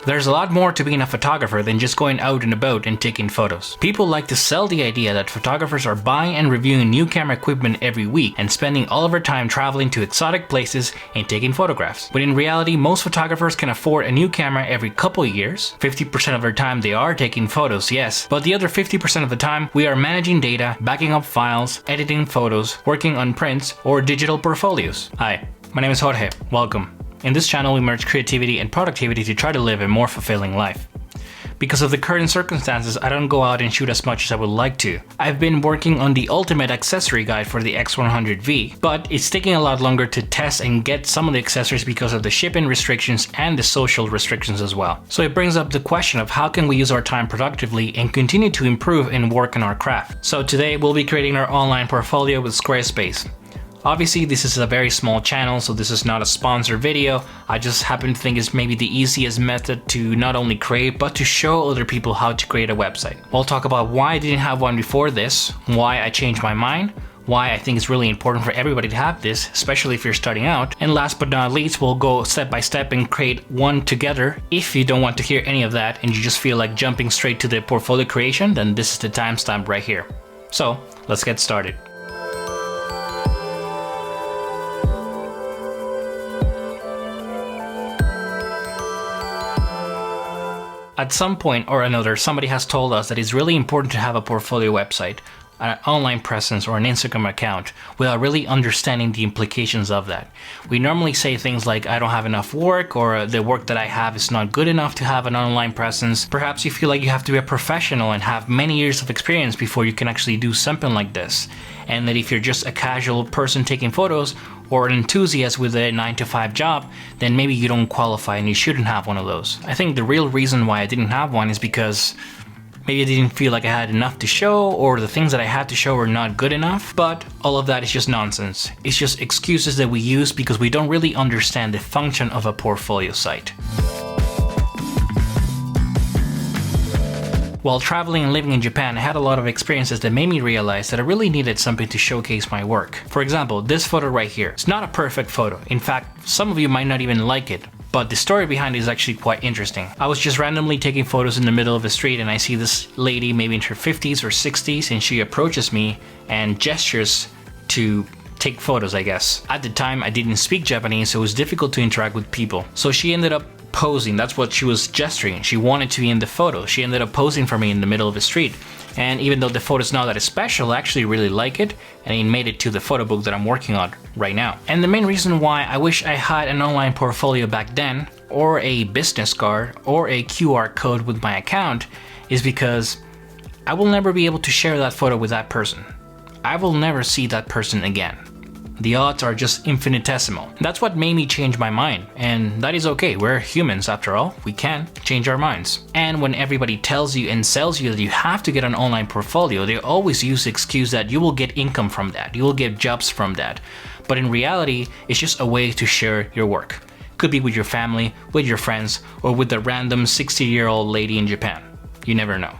There's a lot more to being a photographer than just going out and about and taking photos. People like to sell the idea that photographers are buying and reviewing new camera equipment every week and spending all of our time traveling to exotic places and taking photographs. But in reality, most photographers can afford a new camera every couple of years. 50% of their time they are taking photos, yes, but the other 50% of the time we are managing data, backing up files, editing photos, working on prints or digital portfolios. Hi, my name is Jorge. Welcome. In this channel, we merge creativity and productivity to try to live a more fulfilling life. Because of the current circumstances, I don't go out and shoot as much as I would like to. I've been working on the ultimate accessory guide for the X100V, but it's taking a lot longer to test and get some of the accessories because of the shipping restrictions and the social restrictions as well. So it brings up the question of how can we use our time productively and continue to improve and work on our craft. So today we'll be creating our online portfolio with Squarespace. Obviously, this is a very small channel, so this is not a sponsored video. I just happen to think it's maybe the easiest method to not only create, but to show other people how to create a website. We'll talk about why I didn't have one before this, why I changed my mind, why I think it's really important for everybody to have this, especially if you're starting out. And last but not least, we'll go step by step and create one together. If you don't want to hear any of that and you just feel like jumping straight to the portfolio creation, then this is the timestamp right here. So let's get started. At some point or another, somebody has told us that it's really important to have a portfolio website, an online presence, or an Instagram account without really understanding the implications of that. We normally say things like, I don't have enough work, or the work that I have is not good enough to have an online presence. Perhaps you feel like you have to be a professional and have many years of experience before you can actually do something like this. And that if you're just a casual person taking photos, or an enthusiast with a 9-to-5 job, then maybe you don't qualify and you shouldn't have one of those. I think the real reason why I didn't have one is because maybe I didn't feel like I had enough to show, or the things that I had to show were not good enough, but all of that is just nonsense. It's just excuses that we use because we don't really understand the function of a portfolio site. While traveling and living in Japan, I had a lot of experiences that made me realize that I really needed something to showcase my work. For example, this photo right here. It's not a perfect photo. In fact, some of you might not even like it, but the story behind it is actually quite interesting. I was just randomly taking photos in the middle of the street and I see this lady maybe in her 50s or 60s, and she approaches me and gestures to take photos, I guess. At the time, I didn't speak Japanese, so it was difficult to interact with people. So she ended up posing. That's what she was gesturing. She wanted to be in the photo. She ended up posing for me in the middle of the street. And even though the photo's not that special, I actually really like it, and it made it to the photo book that I'm working on right now. And the main reason why I wish I had an online portfolio back then, or a business card, or a QR code with my account, is because I will never be able to share that photo with that person. I will never see that person again. The odds are just infinitesimal. That's what made me change my mind, and that is okay. We're humans after all. We can change our minds. And when everybody tells you and sells you that you have to get an online portfolio, they always use the excuse that you will get income from that, you will get jobs from that. But in reality, it's just a way to share your work. Could be with your family, with your friends, or with the random 60-year-old lady in Japan. You never know.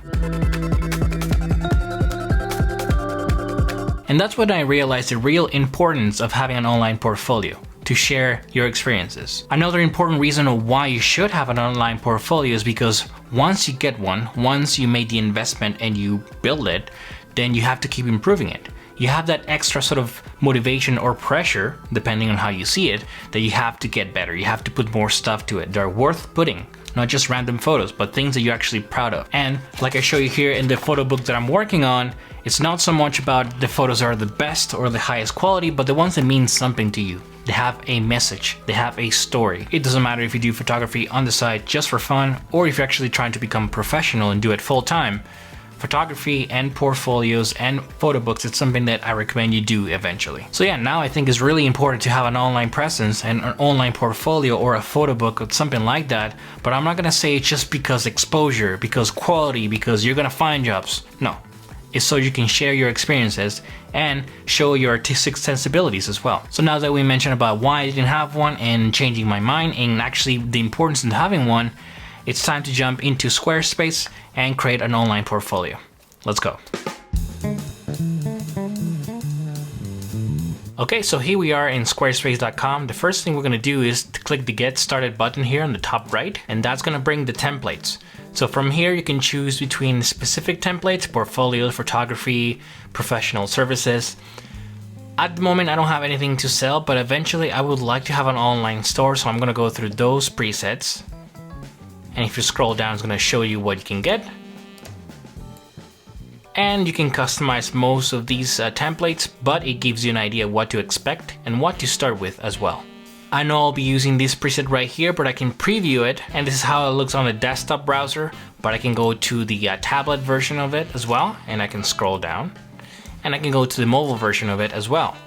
And that's when I realized the real importance of having an online portfolio, to share your experiences. Another important reason of why you should have an online portfolio is because once you get one, once you made the investment and you build it, then you have to keep improving it. You have that extra sort of motivation or pressure, depending on how you see it, that you have to get better. You have to put more stuff to it. They're worth putting. Not just random photos, but things that you're actually proud of. And like I show you here in the photo book that I'm working on, it's not so much about the photos are the best or the highest quality, but the ones that mean something to you. They have a message, they have a story. It doesn't matter if you do photography on the side just for fun, or if you're actually trying to become a professional and do it full time. Photography and portfolios and photo books, it's something that I recommend you do eventually. So yeah, now I think it's really important to have an online presence and an online portfolio or a photo book or something like that, but I'm not gonna say it's just because exposure, because quality, because you're gonna find jobs. No, it's so you can share your experiences and show your artistic sensibilities as well. So now that we mentioned about why I didn't have one and changing my mind and actually the importance in having one, it's time to jump into Squarespace and create an online portfolio. Let's go. Okay, so here we are in squarespace.com. The first thing we're going to do is to click the Get Started button here on the top right, and that's going to bring the templates. So from here you can choose between specific templates, portfolio, photography, professional services. At the moment I don't have anything to sell, but eventually I would like to have an online store, so I'm going to go through those presets. And if you scroll down, it's going to show you what you can get. And you can customize most of these templates, but it gives you an idea what to expect and what to start with as well. I know I'll be using this preset right here, but I can preview it, and this is how it looks on the desktop browser, but I can go to the tablet version of it as well, and I can scroll down, and I can go to the mobile version of it as well.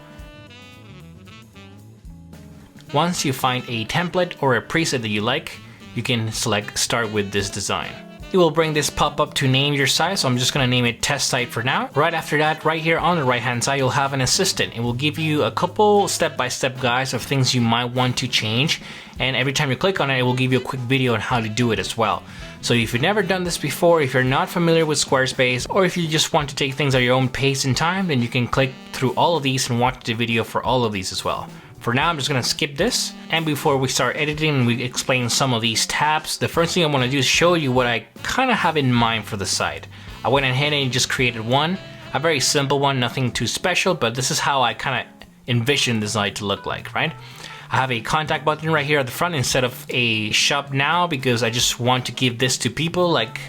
Once you find a template or a preset that you like, you can select Start with this design. It will bring this pop-up to name your site, so I'm just going to name it Test Site for now. Right after that, right here on the right hand side, you'll have an assistant. It will give you a couple step-by-step guides of things you might want to change, and every time you click on it, it will give you a quick video on how to do it as well. So if you've never done this before, if you're not familiar with Squarespace, or if you just want to take things at your own pace and time, then you can click through all of these and watch the video for all of these as well. For now, I'm just going to skip this, and before we start editing and we explain some of these tabs, the first thing I want to do is show you what I kind of have in mind for the site. I went ahead and just created one, a very simple one, nothing too special, but this is how I kind of envision the site to look like, right? I have a contact button right here at the front instead of a shop now, because I just want to give this to people like,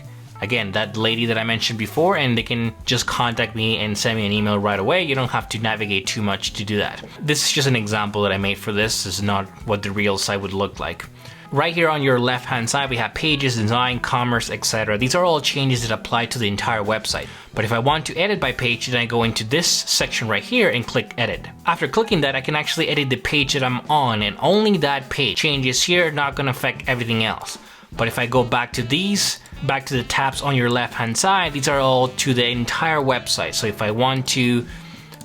again, that lady that I mentioned before, and they can just contact me and send me an email right away. You don't have to navigate too much to do that. This is just an example that I made for this. This is not what the real site would look like. Right here on your left hand side, we have pages, design, commerce, etc. These are all changes that apply to the entire website. But if I want to edit by page, then I go into this section right here and click edit. After clicking that, I can actually edit the page that I'm on, and only that page. Changes here, not going to affect everything else. But if I go back to these, back to the tabs on your left hand side, these are all to the entire website. So if I want to,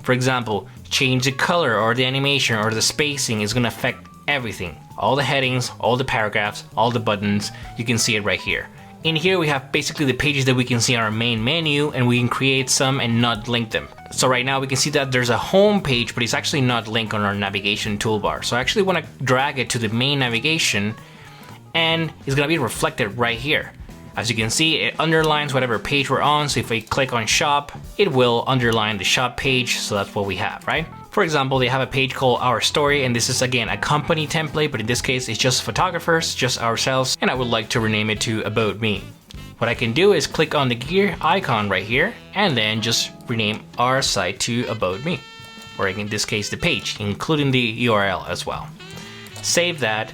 for example, change the color or the animation or the spacing, is going to affect everything. All the headings, all the paragraphs, all the buttons, you can see it right here. In here we have basically the pages that we can see on our main menu, and we can create some and not link them. So right now we can see that there's a home page, but it's actually not linked on our navigation toolbar. So I actually want to drag it to the main navigation, and it's going to be reflected right here. As you can see, it underlines whatever page we're on, so if we click on shop, it will underline the shop page, so that's what we have, right? For example, they have a page called Our Story, and this is again a company template, but in this case it's just photographers, just ourselves, and I would like to rename it to About Me. What I can do is click on the gear icon right here, and then just rename our site to About Me, or in this case the page, including the URL as well. Save that,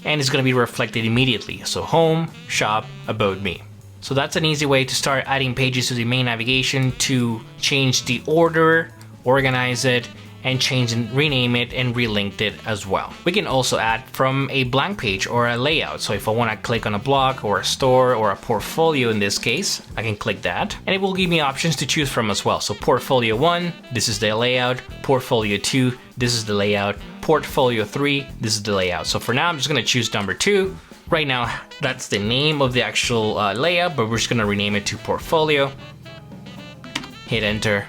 and it's going to be reflected immediately. So home, shop, About Me. So that's an easy way to start adding pages to the main navigation, to change the order, organize it, and change and rename it and relink it as well. We can also add from a blank page or a layout. So if I want to click on a blog or a store or a portfolio in this case, I can click that, and it will give me options to choose from as well. So portfolio 1, this is the layout. Portfolio 2, this is the layout. Portfolio 3, this is the layout. So for now, I'm just going to choose number 2. Right now, that's the name of the actual layout, but we're just going to rename it to portfolio. Hit enter.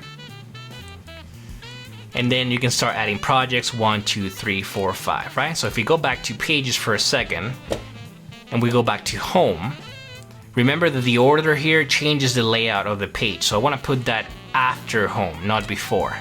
And then you can start adding projects 1, 2, 3, 4, 5, right? So if we go back to pages for a second, and we go back to home, remember that the order here changes the layout of the page. So I want to put that after home, not before.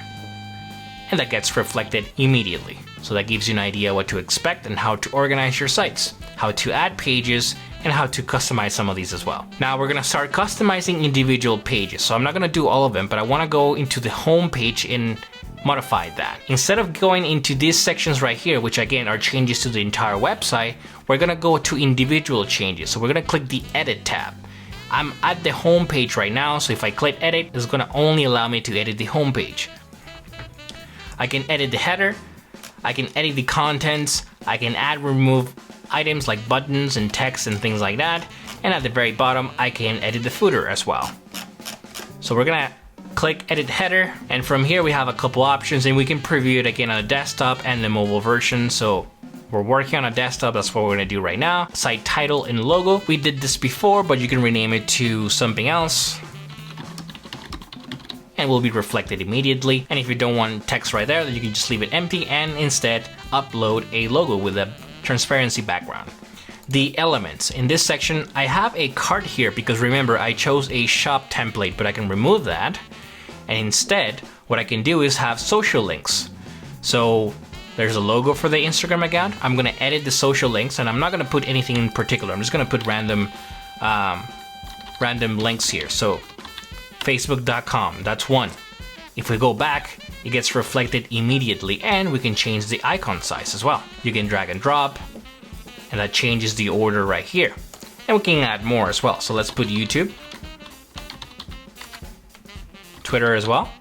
And that gets reflected immediately. So that gives you an idea what to expect and how to organize your sites, how to add pages, and how to customize some of these as well. Now we're gonna start customizing individual pages. So I'm not gonna do all of them, but I wanna go into the home page and modify that. Instead of going into these sections right here, which again are changes to the entire website, we're gonna go to individual changes. So we're gonna click the edit tab. I'm at the home page right now, so if I click edit, it's gonna only allow me to edit the home page. I can edit the header, I can edit the contents, I can add, remove items like buttons and text and things like that, and at the very bottom I can edit the footer as well. So we're gonna click edit header, and from here we have a couple options, and we can preview it again on the desktop and the mobile version. So we're working on a desktop, that's what we're gonna do right now. Site title and logo, we did this before, but you can rename it to something else. and will be reflected immediately. And if you don't want text right there, then you can just leave it empty and instead upload a logo with a transparency background. The elements. In this section, I have a cart here because remember, I chose a shop template, but I can remove that. And instead, what I can do is have social links. So there's a logo for the Instagram account. I'm gonna edit the social links, and I'm not gonna put anything in particular. I'm just gonna put random links here. So facebook.com, that's one. If we go back, it gets reflected immediately, and we can change the icon size as well. You can drag and drop, and that changes the order right here. And we can add more as well. So let's put YouTube, Twitter as well.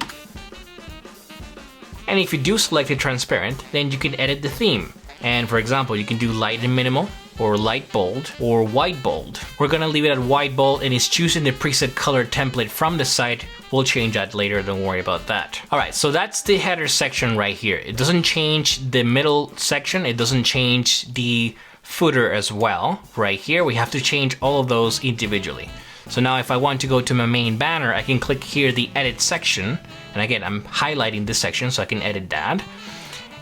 And if you do select it transparent, then you can edit the theme. And for example, you can do light and minimal, or light bold, or white bold. We're gonna leave it at white bold, and it's choosing the preset color template from the site. We'll change that later, don't worry about that. All right, so that's the header section right here. It doesn't change the middle section. It doesn't change the footer as well. Right here, we have to change all of those individually. So now if I want to go to my main banner, I can click here the edit section. And again, I'm highlighting this section so I can edit that.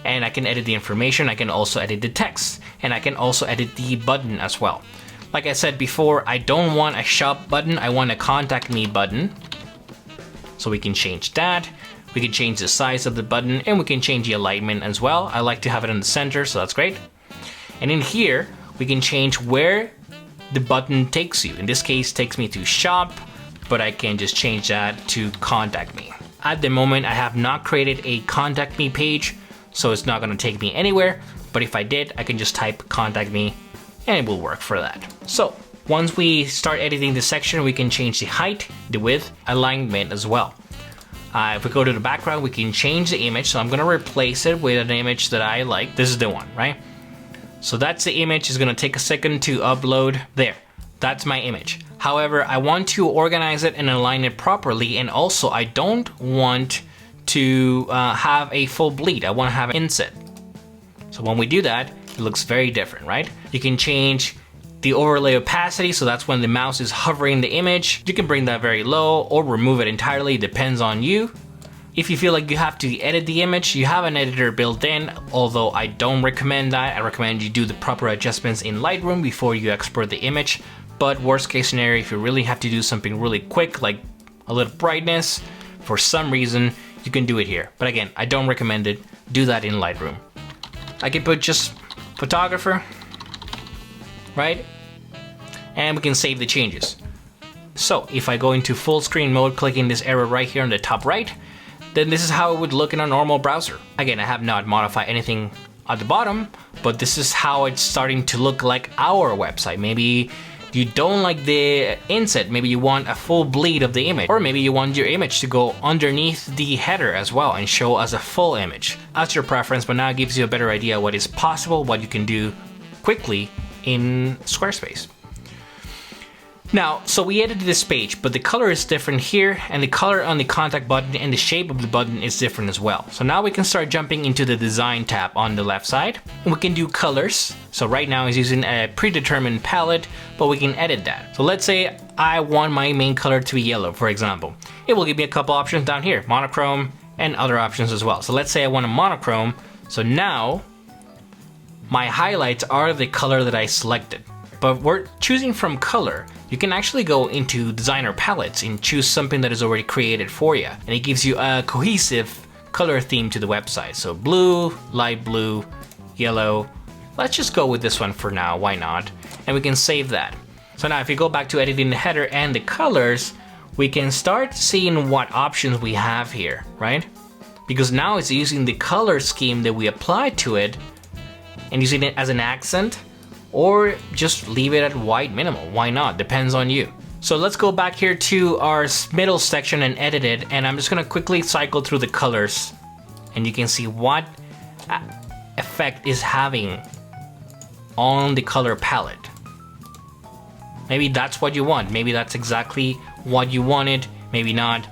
And I can edit the information. I can also edit the text. And I can also edit the button as well. Like I said before, I don't want a shop button. I want a contact me button. So we can change that. We can change the size of the button, and we can change the alignment as well. I like to have it in the center, so that's great. And in here, we can change where the button takes you. In this case, takes me to shop, but I can just change that to contact me. At the moment, I have not created a contact me page, so it's not gonna take me anywhere. But if I did, I can just type contact me and it will work for that. So once we start editing the section, we can change the height, the width, alignment as well. If we go to the background, we can change the image. So I'm gonna replace it with an image that I like. This is the one, right? So that's the image. It's gonna take a second to upload. There, that's my image. However, I want to organize it and align it properly, and also I don't want to have a full bleed. I want to have an inset. So when we do that, it looks very different, right? You can change the overlay opacity, so that's when the mouse is hovering the image. You can bring that very low or remove it entirely, it depends on you. If you feel like you have to edit the image, you have an editor built in, although I don't recommend that. I recommend you do the proper adjustments in Lightroom before you export the image. But worst case scenario, if you really have to do something really quick, like a little brightness, for some reason, you can do it here. But again, I don't recommend it. Do that in Lightroom. I can put just photographer, right? And we can save the changes. So if I go into full screen mode, clicking this arrow right here on the top right, then this is how it would look in a normal browser. Again, I have not modified anything at the bottom, but this is how it's starting to look like our website. Maybe you don't like the inset, maybe you want a full bleed of the image, or maybe you want your image to go underneath the header as well and show as a full image. That's your preference, but now it gives you a better idea what is possible, what you can do quickly in Squarespace. Now, so we edited this page, but the color is different here, and the color on the contact button and the shape of the button is different as well. So now we can start jumping into the design tab on the left side, and we can do colors. So right now it's using a predetermined palette, but we can edit that. So let's say I want my main color to be yellow, for example. It will give me a couple options down here, monochrome and other options as well. So let's say I want a monochrome. So now my highlights are the color that I selected. But we're choosing from color. You can actually go into designer palettes and choose something that is already created for you. And it gives you a cohesive color theme to the website. So blue, light blue, yellow. Let's just go with this one for now, why not? And we can save that. So now if you go back to editing the header and the colors, we can start seeing what options we have here, right? Because now it's using the color scheme that we applied to it and using it as an accent, or just leave it at white minimal. Why not? Depends on you. So let's go back here to our middle section and edit it. And I'm just gonna quickly cycle through the colors and you can see what effect is having on the color palette. Maybe that's what you want. Maybe that's exactly what you wanted. Maybe not.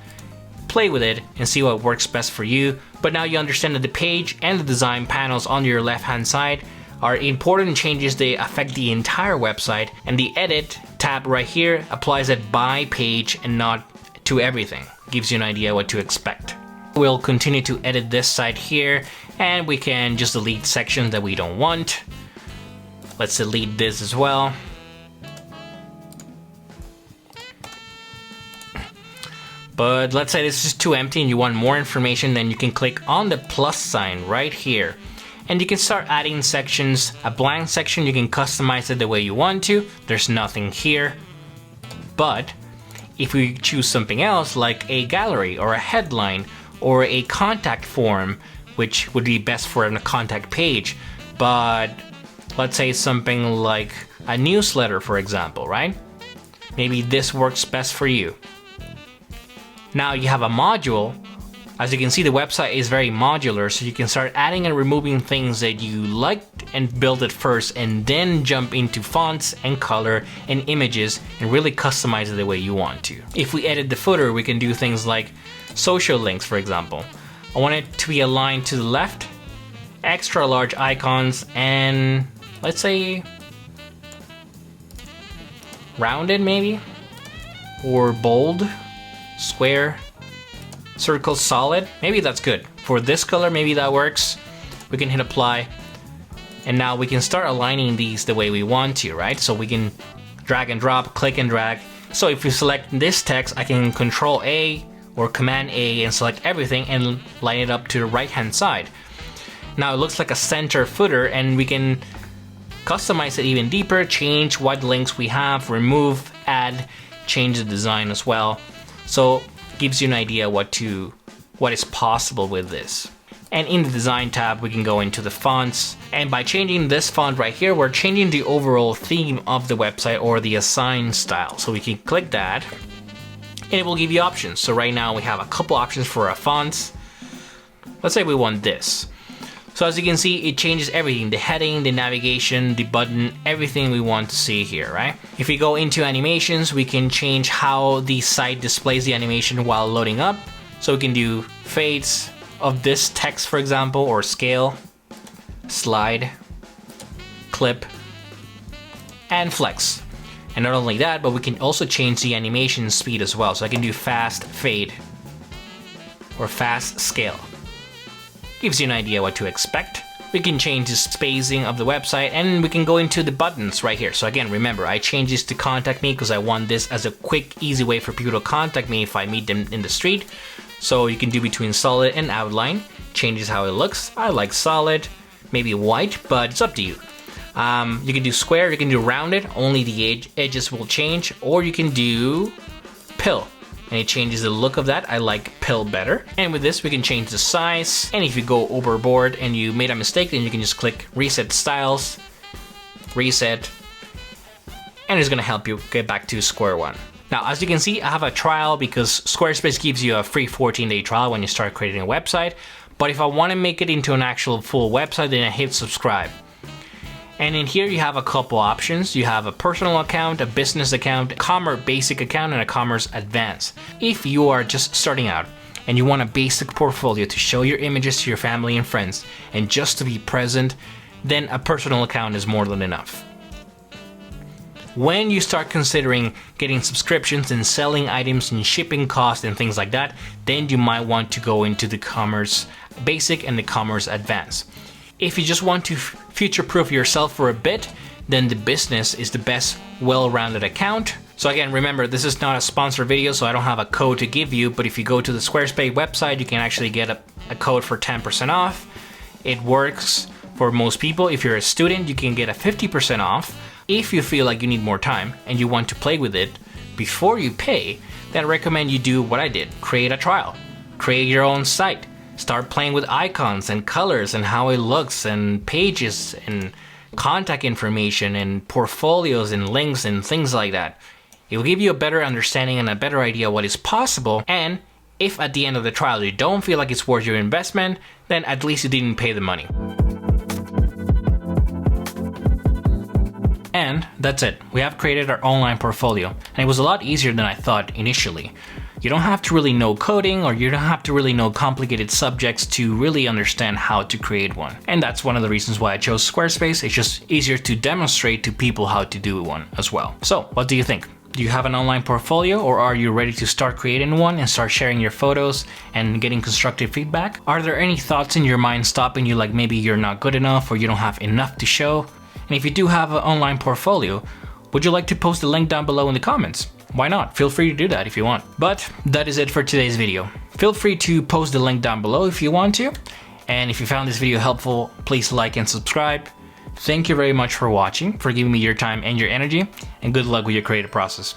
Play with it and see what works best for you. But now you understand that the page and the design panels on your left-hand side are important changes. They affect the entire website, and the edit tab right here applies it by page and not to everything. Gives you an idea what to expect. We'll continue to edit this side here, and we can just delete sections that we don't want. Let's delete this as well. But let's say this is too empty and you want more information, then you can click on the plus sign right here. And you can start adding sections. A blank section, you can customize it the way you want to. There's nothing here. But if we choose something else like a gallery or a headline or a contact form, which would be best for a contact page, but let's say something like a newsletter, for example, right? Maybe this works best for you. Now you have a module. As you can see, the website is very modular, so you can start adding and removing things that you liked and build it first, and then jump into fonts and color and images and really customize it the way you want to. If we edit the footer, we can do things like social links, for example. I want it to be aligned to the left, extra large icons, and let's say rounded maybe, or bold, square, circle, solid. Maybe that's good. For this color, maybe that works. We can hit apply, and now we can start aligning these the way we want to, right? So we can drag and drop, click and drag. So if you select this text, I can Control A or Command A and select everything and line it up to the right hand side. Now it looks like a center footer, and we can customize it even deeper, change what links we have, remove, add, change the design as well. So it gives you an idea what is possible with this. And in the design tab, we can go into the fonts, and by changing this font right here, we're changing the overall theme of the website or the assigned style. So we can click that and it will give you options. So right now we have a couple options for our fonts. Let's say we want this. So as you can see, it changes everything, the heading, the navigation, the button, everything we want to see here, right? If we go into animations, we can change how the site displays the animation while loading up. So we can do fades of this text, for example, or scale, slide, clip, and flex. And not only that, but we can also change the animation speed as well. So I can do fast fade or fast scale. Gives you an idea what to expect. We can change the spacing of the website, and we can go into the buttons right here. So again, remember, I changed this to contact me because I want this as a quick, easy way for people to contact me if I meet them in the street. So you can do between solid and outline. Changes how it looks. I like solid, maybe white, but it's up to you. You can do square, you can do rounded, only the edges will change, or you can do pill, and it changes the look of that. I like pill better. And with this, we can change the size, and if you go overboard and you made a mistake, then you can just click reset styles, reset, and it's gonna help you get back to square one. Now, as you can see, I have a trial because Squarespace gives you a free 14-day trial when you start creating a website. But if I want to make it into an actual full website, then I hit subscribe. And in here you have a couple options. You have a personal account, a business account, a commerce basic account, and a commerce advanced. If you are just starting out and you want a basic portfolio to show your images to your family and friends and just to be present, then a personal account is more than enough. When you start considering getting subscriptions and selling items and shipping costs and things like that, then you might want to go into the commerce basic and the commerce advanced. If you just want to future-proof yourself for a bit, then the business is the best well-rounded account. So again, remember, this is not a sponsored video, so I don't have a code to give you, but if you go to the Squarespace website, you can actually get a code for 10% off. It works for most people. If you're a student, you can get a 50% off. If you feel like you need more time and you want to play with it before you pay, then I recommend you do what I did. Create a trial. Create your own site. Start playing with icons and colors and how it looks and pages and contact information and portfolios and links and things like that. It will give you a better understanding and a better idea what is possible. And if at the end of the trial you don't feel like it's worth your investment, then at least you didn't pay the money. And that's it. We have created our online portfolio, and it was a lot easier than I thought initially. You don't have to really know coding, or you don't have to really know complicated subjects to really understand how to create one. And that's one of the reasons why I chose Squarespace. It's just easier to demonstrate to people how to do one as well. So what do you think? Do you have an online portfolio, or are you ready to start creating one and start sharing your photos and getting constructive feedback? Are there any thoughts in your mind stopping you, like maybe you're not good enough or you don't have enough to show? And if you do have an online portfolio, would you like to post the link down below in the comments? Why not? Feel free to do that if you want. But that is it for today's video. Feel free to post the link down below if you want to. And if you found this video helpful, please like and subscribe. Thank you very much for watching, for giving me your time and your energy, and good luck with your creative process.